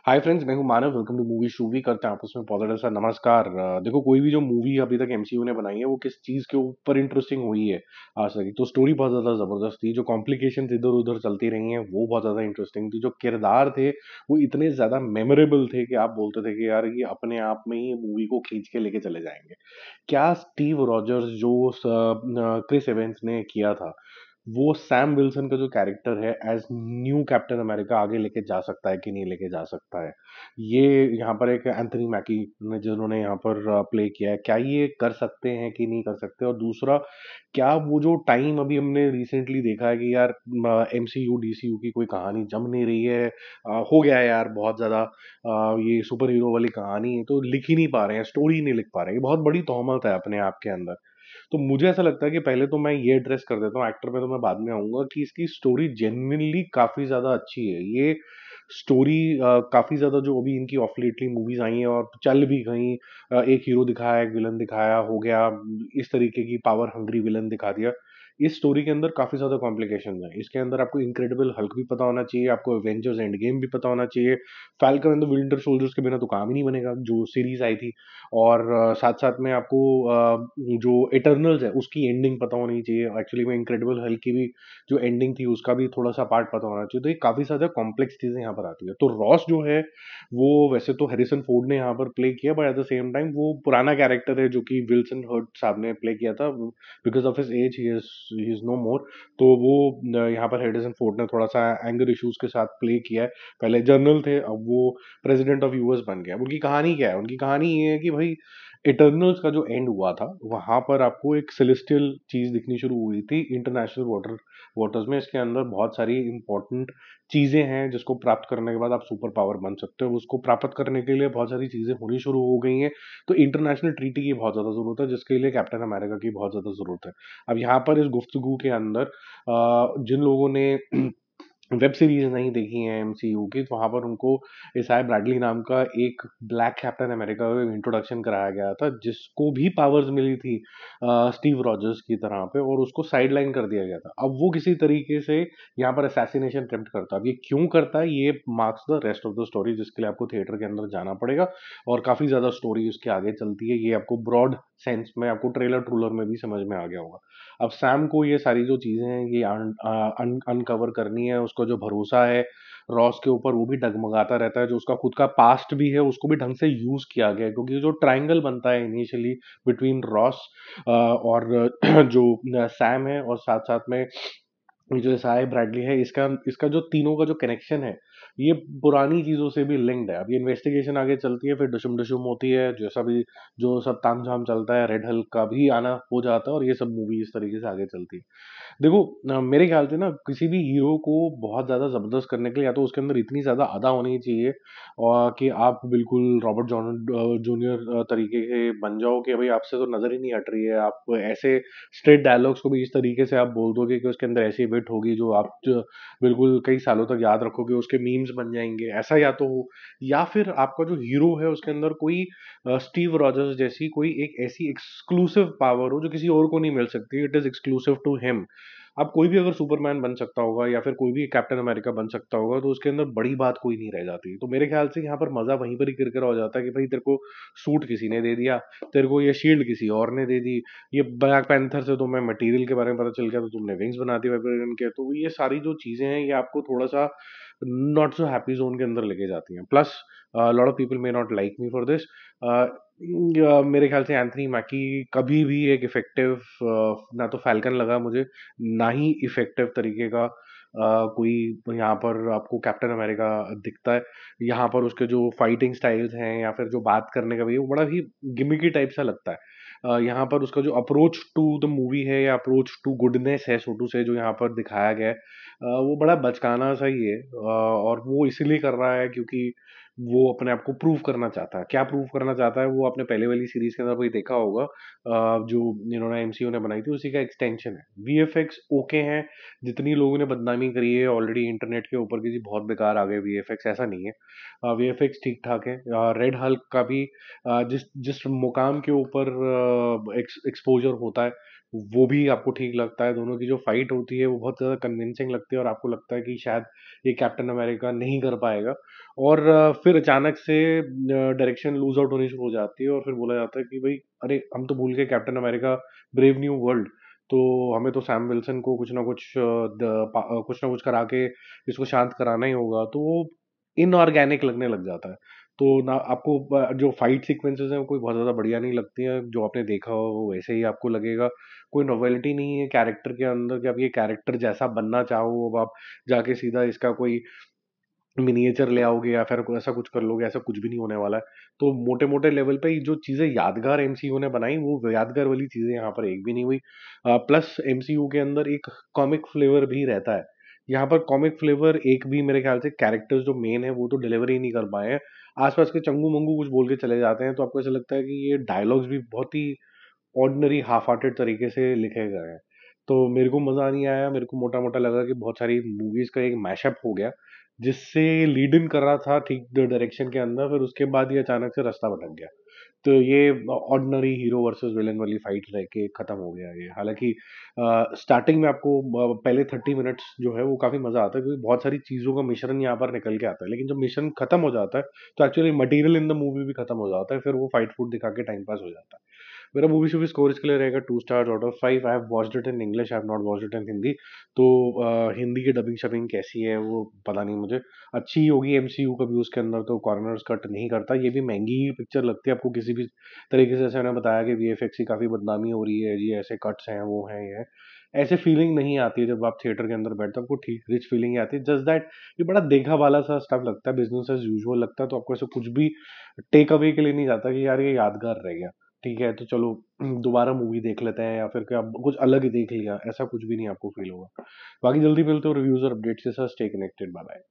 हाय friends, मैं हूं Manav. Welcome to movie शूवी। करते हैं आपस में पॉजिटिव सा नमस्कार। देखो, कोई भी जो मूवी अभी तक एमसीयू ने बनाई है वो किस चीज़ के ऊपर इंटरेस्टिंग हुई है आज तक। तो स्टोरी बहुत ज़्यादा ज़बरदस्त थी, जो कॉम्प्लिकेशंस इधर उधर चलती रही हैं वो बहुत ज़्यादा इंटरेस्टिंग थी, जो किरदार थे वो इतने ज़्यादा मेमोरेबल थे कि आप बोलते थे कि यार ये अपने आप में ही मूवी को खींच के लेके चले जाएंगे। क्या स्टीव रॉजर्स जो क्रिस एवेंस ने किया था, वो सैम विल्सन का जो कैरेक्टर है एज न्यू कैप्टन अमेरिका आगे लेके जा सकता है कि नहीं लेके जा सकता है। ये यहाँ पर एक एंथनी मैकी ने जिन्होंने यहाँ पर प्ले किया है, क्या ये कर सकते हैं कि नहीं कर सकते। और दूसरा, क्या वो जो टाइम अभी हमने रिसेंटली देखा है कि यार एमसीयू डीसीयू की कोई कहानी जम नहीं रही है, हो गया है यार बहुत ज़्यादा, ये सुपर हीरो वाली कहानी है तो लिख ही नहीं पा रहे हैं, स्टोरी नहीं लिख पा रहे हैं। ये बहुत बड़ी तोहमत है अपने आप के अंदर। तो मुझे ऐसा लगता है कि पहले तो मैं ये एड्रेस कर देता हूँ, एक्टर पे तो मैं बाद में आऊँगा, कि इसकी स्टोरी जेन्युइनली काफ़ी ज़्यादा अच्छी है। ये स्टोरी काफ़ी ज़्यादा जो अभी इनकी ऑफ लेटली मूवीज़ आई हैं और चल भी गईं, एक हीरो दिखाया, एक विलन दिखाया, हो गया, इस तरीके की पावर हंग्री विलन दिखा दिया। इस स्टोरी के अंदर काफ़ी ज़्यादा कॉम्प्लिकेशंस हैं। इसके अंदर आपको इनक्रेडिबल हल्क भी पता होना चाहिए, आपको एवेंजर्स एंड गेम भी पता होना चाहिए, falcon and the winter soldiers के बिना तो काम ही नहीं बनेगा, जो सीरीज़ आई थी। और साथ-साथ में आपको जो इटर्नल्स है उसकी एंडिंग पता होनी चाहिए। एक्चुअली में इनक्रेडिबल हल्क की भी जो एंडिंग थी उसका भी थोड़ा-सा पार्ट पता होना चाहिए। तो ये काफ़ी ज़्यादा कॉम्प्लेक्स चीज़ें यहाँ पर आती है। तो रॉस जो है वो वैसे तो हैरिसन फोर्ड ने यहाँ पर प्ले किया, but at the same time वो पुराना कैरेक्टर है जो कि विल्सन हर्ट साहब ने प्ले किया था। Because of his age he is no more. तो वो यहाँ पर हैरिसन फोर्ड ने थोड़ा-सा एंगर इश्यूज़ के साथ प्ले किया है। पहले जनरल थे, अब वो प्रेसिडेंट ऑफ यूएस बन गया। उनकी कहानी क्या है? उनकी कहानी ये है कि भाई इटर्नल्स का जो एंड हुआ था, वहाँ पर आपको एक सेलेस्टियल चीज़ दिखनी शुरू हुई थी इंटरनेशनल वाटर्स में। इसके अंदर बहुत सारी इंपॉर्टेंट चीज़ें हैं जिसको प्राप्त करने के बाद आप सुपर पावर बन सकते हो। उसको प्राप्त करने के लिए बहुत सारी चीज़ें होनी शुरू हो गई हैं। तो इंटरनेशनल ट्रीटी की बहुत ज़्यादा ज़रूरत है, जिसके लिए कैप्टन अमेरिका की बहुत ज़्यादा ज़रूरत है। अब यहाँ पर इस गुफ्तगू के अंदर जिन लोगों ने वेब सीरीज नहीं देखी है एमसीयू की, तो वहाँ पर उनको इसाई ब्रैडली नाम का एक ब्लैक कैप्टन अमेरिका का इंट्रोडक्शन कराया गया था, जिसको भी पावर्स मिली थी स्टीव रॉजर्स की तरह पे, और उसको साइड लाइन कर दिया गया था। अब वो किसी तरीके से यहाँ पर असैसिनेशन अटेम्प्ट करता है। अब ये क्यों करता है, ये marks the rest of the story, जिसके लिए आपको थिएटर के अंदर जाना पड़ेगा। और काफ़ी ज़्यादा स्टोरी उसके आगे चलती है। ये आपको ब्रॉड सेंस में, आपको ट्रेलर ट्रूलर में भी समझ में आ गया होगा। अब सैम को ये सारी जो चीज़ें हैं ये अनकवर करनी है। उसका जो भरोसा है रॉस के ऊपर वो भी डगमगाता रहता है। जो उसका खुद का पास्ट भी है उसको भी ढंग से यूज़ किया गया है, क्योंकि जो ट्रायंगल बनता है इनिशियली बिटवीन रॉस और जो सैम है, और साथ-साथ में ये जो एसआई ब्रैडली है, इसका इसका जो तीनों का जो कनेक्शन है ये पुरानी चीज़ों से भी लिंक्ड है। अब ये इन्वेस्टिगेशन आगे चलती है, फिर डुशुम-डुशुम होती है, जैसा भी जो सब तामझाम चलता है, रेड हल्क का भी आना हो जाता है, और ये सब मूवी इस तरीके से आगे चलती है। देखो, मेरे ख्याल से ना किसी भी हीरो को बहुत ज़्यादा ज़बरदस्त करने के लिए या तो उसके अंदर इतनी ज़्यादा अदा होनी चाहिए और कि आप बिल्कुल रॉबर्ट जूनियर तरीके के बन जाओ कि भाई आपसे तो नज़र ही नहीं हट रही है। आप ऐसे स्ट्रेट डायलॉग्स को भी इस तरीके से आप बोल दोगे कि उसके अंदर ऐसी विट होगी जो आप बिल्कुल कई सालों तक याद रखोगे, उसके मीम्स बन जाएंगे। ऐसा या तो हो, या फिर आपका जो हीरो है उसके अंदर कोई स्टीव रॉजर्स जैसी कोई एक ऐसी एक्सक्लूसिव पावर हो जो किसी और को नहीं मिल सकती। It is exclusive to him. अब कोई भी अगर सुपरमैन बन सकता होगा या फिर कोई भी कैप्टन अमेरिका बन सकता होगा, तो उसके अंदर बड़ी बात कोई नहीं रह जाती। तो मेरे ख्याल से यहाँ पर मजा वहीं पर ही किरकिरा हो जाता है कि भाई तेरे को सूट किसी ने दे दिया, तेरे को ये शील्ड किसी और ने दे दी, ये ब्लैक पैंथर से तुम्हें मटेरियल के बारे में पता चल गया तो तुमने विंग्स बना दी वाइब्रेनियन के। तो ये सारी जो चीजें हैं ये आपको थोड़ा सा नॉट सो हैप्पी जोन के अंदर लेके जाती हैं। Plus lot of people may not like me for this. मेरे ख्याल से एंथनी मैकी कभी भी एक इफेक्टिव ना तो फैल्कन लगा मुझे, ना ही इफेक्टिव तरीके का कोई यहाँ पर आपको कैप्टन अमेरिका दिखता है। यहाँ पर उसके जो फाइटिंग स्टाइल्स हैं या फिर जो बात करने का भी वो बड़ा ही गिमिकी टाइप सा लगता है। यहाँ पर उसका जो अप्रोच टू द मूवी है या अप्रोच टू गुडनेस है, छोटू से जो यहाँ पर दिखाया गया है, वो बड़ा बचकाना सा ही है। और वो इसीलिए कर रहा है क्योंकि वो अपने आप को प्रूव करना चाहता है। क्या प्रूव करना चाहता है, वो आपने पहले वाली सीरीज के अंदर भी देखा होगा, जो इन्होंने एमसीयू ने बनाई थी उसी का एक्सटेंशन है। वीएफएक्स ओके हैं, जितनी लोगों ने बदनामी करी है ऑलरेडी इंटरनेट के ऊपर की जी बहुत बेकार आ गए वीएफएक्स, ऐसा नहीं है। वीएफएक्स ठीक ठाक है। रेड हल्क का भी जिस जिस मुकाम के ऊपर एक्सपोजर होता है वो भी आपको ठीक लगता है। दोनों की जो फाइट होती है वो बहुत ज़्यादा कन्विंसिंग लगती है और आपको लगता है कि शायद ये कैप्टन अमेरिका नहीं कर पाएगा। और फिर अचानक से डायरेक्शन लूज आउट होनी शुरू हो जाती है और फिर बोला जाता है कि भाई अरे हम तो भूल गए captain America brave new world, तो हमें तो सैम विल्सन को कुछ ना कुछ कुछ ना कुछ करा के इसको शांत कराना ही होगा। तो वो इनऑर्गेनिक लगने लग जाता है। तो ना आपको जो फाइट सीक्वेंसेस हैं वो कोई बहुत ज़्यादा बढ़िया नहीं लगती हैं, जो आपने देखा हो वो वैसे ही आपको लगेगा। कोई नॉवेल्टी नहीं है कैरेक्टर के अंदर कि आप ये कैरेक्टर जैसा बनना चाहो, अब आप जाके सीधा इसका कोई मिनिएचर ले आओगे या फिर ऐसा कुछ कर लोगे, ऐसा कुछ भी नहीं होने वाला है। तो मोटे मोटे लेवल पे जो चीज़ें यादगार एमसीयू ने बनाई वो यादगार वाली चीज़ें यहाँ पर एक भी नहीं हुई। प्लस एमसीयू के अंदर एक कॉमिक फ्लेवर भी रहता है। यहाँ पर कॉमिक फ्लेवर एक भी मेरे ख्याल से कैरेक्टर्स जो मेन है वो तो डिलीवर ही नहीं कर पाए हैं। आसपास के चंगू मंगू कुछ बोल के चले जाते हैं, तो आपको ऐसा लगता है कि ये डायलॉग्स भी बहुत ही ऑर्डिनरी हाफ हार्टेड तरीके से लिखे गए हैं। तो मेरे को मज़ा नहीं आया, मेरे को मोटा-मोटा लगा कि बहुत सारी मूवीज़ का एक मैशअप हो गया, जिससे लीड इन कर रहा था ठीक डायरेक्शन के अंदर, फिर उसके बाद ये अचानक से रास्ता भटक गया। तो ये ऑर्डिनरी हीरो वर्सेस विलेन वाली फाइट रह के खत्म हो गया ये। हालाँकि स्टार्टिंग में आपको पहले 30 मिनट्स जो है वो काफ़ी मज़ा आता है, क्योंकि बहुत सारी चीज़ों का मिश्रण यहाँ पर निकल के आता है। लेकिन जब मिश्रण खत्म हो जाता है, तो actually material in the movie भी खत्म हो जाता है, फिर वो फाइट फूट दिखा के टाइम पास हो जाता है। मेरा मूवी शूवी स्कोर इसके लिए रहेगा 2 stars out of 5। I have watched it in English, I have not watched it in Hindi. तो हिंदी की डबिंग शबिंग कैसी है वो पता नहीं मुझे। अच्छी ही होगी, एमसीयू का भी उसके अंदर तो कॉर्नर्स कट नहीं करता। ये भी महंगी पिक्चर लगती है आपको किसी भी तरीके से। जैसे मैंने बताया कि वीएफएक्स की काफ़ी बदनामी हो रही है जी, ऐसे कट्स हैं वो हैं ये हैं। ऐसे फीलिंग नहीं आती है जब आप थिएटर के अंदर बैठते हो, आपको ठीक रिच फीलिंग आती है। जस्ट दैट ये बड़ा देखा वाला सा स्टफ लगता है, बिजनेस एज यूजुअल लगता है। तो आपको ऐसा कुछ भी टेक अवे के लिए नहीं जाता कि यार ये यादगार रह गया, ठीक है तो चलो दोबारा मूवी देख लेते हैं या फिर क्या कुछ अलग ही देख लिया, ऐसा कुछ भी नहीं आपको फील होगा। बाकी जल्दी मिलते हो रिव्यूज और अपडेट्स के साथ। Stay connected, bye bye.